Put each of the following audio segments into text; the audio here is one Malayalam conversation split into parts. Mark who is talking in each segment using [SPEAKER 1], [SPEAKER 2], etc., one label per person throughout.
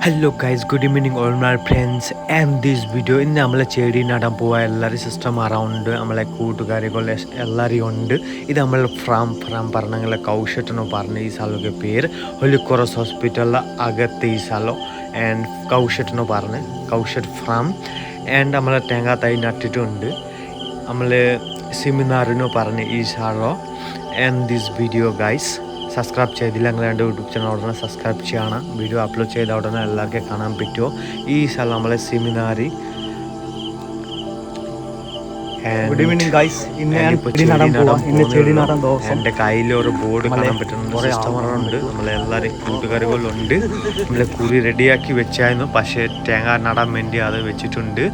[SPEAKER 1] Hello guys, good evening all my friends and this video ഇന്ന് നമ്മളെ ചെടി നടാൻ പോവാ എല്ലാവരും സിസ്റ്റം അറൗണ്ട് നമ്മളെ കൂട്ടുകാരികൾ എല്ലാവരും ഉണ്ട്. ഇത് നമ്മൾ ഫ്രാം പറഞ്ഞ കൗഷട്ടെന്ന് പറഞ്ഞ ഈ സ്ഥലമൊക്കെ പേര് ഹൊലിക്കോറസ് ഹോസ്പിറ്റലിലെ അകത്ത് ഈ സ്ഥലം ആൻഡ് കൗഷട്ടെന്ന് പറഞ്ഞ് കൗഷട്ട് ഫ്രാം ആൻഡ് നമ്മളെ തേങ്ങ തൈ നട്ടിട്ടുണ്ട്. നമ്മൾ സെമിനാറിന് പറഞ്ഞ ഈ സ്ഥലം and this video guys subscribe ചെയ്തില്ല നിങ്ങൾ എൻ്റെ യൂട്യൂബ് ചാനൽ ഉടനെ സബ്സ്ക്രൈബ് ചെയ്യണം. വീഡിയോ അപ്ലോഡ് ചെയ്ത ഉടനെ എല്ലാവർക്കും കാണാൻ പറ്റുമോ. ഈ സ്ഥലം നമ്മളെ സെമിനാറി.
[SPEAKER 2] Good evening guys.
[SPEAKER 1] എൻ്റെ കയ്യിൽ ഒരു ബോർഡ് കാണാൻ പറ്റുന്നുണ്ട്, സിസ്റ്റമറുണ്ട്, നമ്മളെല്ലാവരും കൂട്ടുകാരുകളുണ്ട്. നമ്മളെ കുറി റെഡിയാക്കി വെച്ചായിരുന്നു, പക്ഷേ തേങ്ങ നടാൻ വേണ്ടി അത് വെച്ചിട്ടുണ്ട്.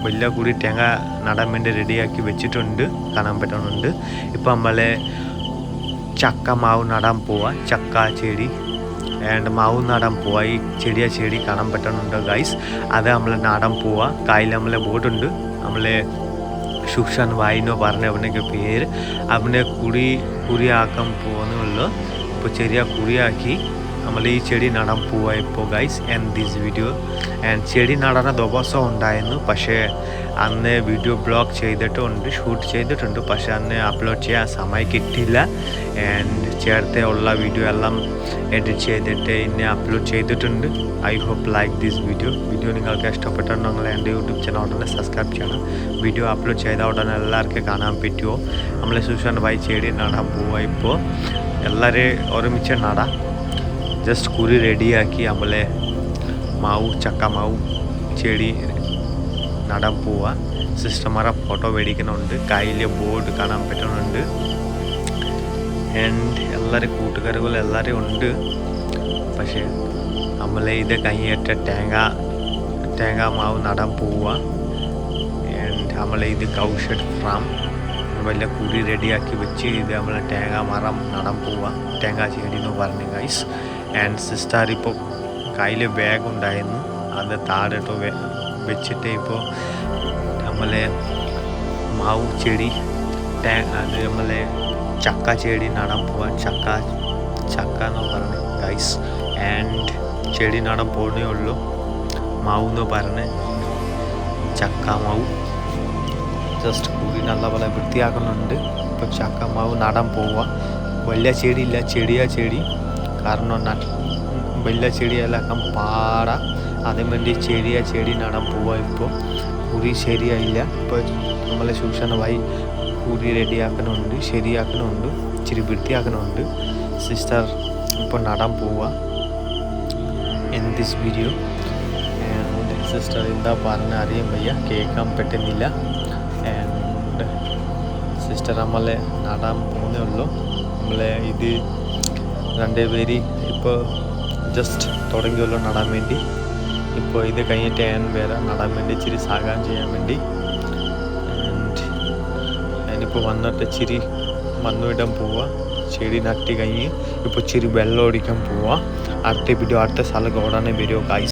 [SPEAKER 1] വലിയ കുറി തേങ്ങ നടാൻ വേണ്ടി റെഡിയാക്കി വെച്ചിട്ടുണ്ട്, കാണാൻ പറ്റുന്നുണ്ട്. ഇപ്പം നമ്മളെ ചക്ക മാവ് നടാൻ പോവാ, ചക്ക ചെടി ആൻഡ് മാവ് നടാൻ പോവാ. ഈ ചെടി കാണാൻ പറ്റുന്നുണ്ട് ഗൈസ്. അത് നമ്മൾ നടാൻ പോവാ. കയ്യിൽ നമ്മളെ ബോർഡുണ്ട്, നമ്മളെ സുഷൻ വായിനോ പറഞ്ഞ അവനൊക്കെ പേര്. അവനെ കുറിയാക്കാൻ പോകുന്നുള്ളൂ. ഇപ്പോൾ ചെറിയ കുറിയാക്കി നമ്മൾ ഈ ചെടി നടാൻ പോവാ ഇപ്പോൾ guys. And this video and ചെടി നടാൻ ദിവസം ഉണ്ടായിരുന്നു, പക്ഷേ അന്ന് വീഡിയോ ബ്ലോഗ് ചെയ്തിട്ടുണ്ട്, ഷൂട്ട് ചെയ്തിട്ടുണ്ട്, പക്ഷേ അന്ന് അപ്ലോഡ് ചെയ്യാൻ സമയം കിട്ടിയില്ല. ആൻഡ് ചേർത്തെ ഉള്ള വീഡിയോ എല്ലാം എഡിറ്റ് ചെയ്തിട്ട് ഇന്ന് അപ്ലോഡ് ചെയ്തിട്ടുണ്ട്. I hope like this video നിങ്ങൾക്ക് ഇഷ്ടപ്പെട്ടുണ്ടെങ്കിൽ എൻ്റെ യൂട്യൂബ് ചാനൽ ഉടനെ സബ്സ്ക്രൈബ് ചെയ്യണം. വീഡിയോ അപ്ലോഡ് ചെയ്ത ഉടനെ എല്ലാവർക്കും കാണാൻ പറ്റുമോ. നമ്മളെ സുഷൻ ഭായി ചെടി നടാൻ പോവുക. ഇപ്പോൾ എല്ലാവരും ഒരുമിച്ച് നടാം. ജസ്റ്റ് കുറി റെഡിയാക്കി നമ്മളെ ചക്ക മാവ് ചെടി നടാൻ പോവുക. സിസ്റ്റർമാരെ ഫോട്ടോ മേടിക്കുന്നുണ്ട്, കയ്യിൽ ബോർഡ് കാണാൻ പറ്റുന്നുണ്ട്. ആൻഡ് എല്ലാവരും കൂട്ടുകാരുകൾ എല്ലാവരും ഉണ്ട്. പക്ഷേ നമ്മളെ ഇത് കഴിഞ്ഞിട്ട് തേങ്ങ മാവ് നടാൻ പോവുക. ആൻഡ് നമ്മളെ ഇത് കൗഷട്ട് ഫ്രാം വലിയ കുറി റെഡിയാക്കി വെച്ച് ഇത് നമ്മളെ തേങ്ങ മരം നടാൻ പോവുക, തേങ്ങ ചെടി എന്ന് പറഞ്ഞു ഗൈസ്. ആൻഡ് സിസ്റ്റർ ഇപ്പോൾ കയ്യിൽ ബാഗ് ഉണ്ടായിരുന്നു, അത് താഴോട്ട് വെച്ചിട്ട് ഇപ്പോൾ നമ്മളെ മാവ് ചെടി അത് നമ്മളെ ചക്ക ചെടി നടാൻ പോവാൻ, ചക്ക എന്ന് പറഞ്ഞു ഗൈസ്. ആൻഡ് ചെടി നടാൻ പോകുന്നേ ഉള്ളൂ. മാവ് എന്ന് പറഞ്ഞ് ചക്ക മാവ് ജസ്റ്റ് കൂടി നല്ലപോലെ വൃത്തിയാക്കുന്നുണ്ട്. ഇപ്പോൾ ചക്ക മാവ് നടാൻ പോവുക. വലിയ ചെടിയില്ല, ചെടി കാരണം വലിയ ചെടിയെല്ലാം പാടാ, അതിനുവേണ്ടി ചെടി നടാൻ പോവുക. ഇപ്പോൾ കുറി ശരിയായില്ല. ഇപ്പോൾ നമ്മളെ സൂക്ഷണമായി കുറി റെഡിയാക്കുന്നുണ്ട്, ശരിയാക്കുന്നുണ്ട്, ഇച്ചിരി വൃത്തിയാക്കുന്നുണ്ട്. സിസ്റ്റർ ഇപ്പോൾ നടാൻ പോവുക in this video. And sister എന്താ പറഞ്ഞ അറിയാൻ വയ്യ, കേൾക്കാൻ പറ്റുന്നില്ല. ആൻഡ് സിസ്റ്റർ നമ്മളെ നടാൻ പോകുന്നേ ഉള്ളൂ. നമ്മളെ ഇത് രണ്ടുപേര് ഇപ്പോൾ ജസ്റ്റ് തുടങ്ങിയുള്ളൂ നടാൻ വേണ്ടി. ഇപ്പോൾ ഇത് കഴിഞ്ഞിട്ട് വേറെ നടാൻ വേണ്ടി ഇച്ചിരി സഹായം ചെയ്യാൻ വേണ്ടി. ആൻഡ് ഞാനിപ്പോൾ വന്നിട്ട് ഇച്ചിരി മണ്ണിടാൻ പോവുക. ചെടി നട്ടി കഴിഞ്ഞ് ഇപ്പോൾ ഇച്ചിരി വെള്ളം ഒടിക്കാൻ പോവുക. അടുത്ത വീഡിയോ അടുത്ത സ്ഥലം ഉടനെ വരുമോ ഗൈസ്.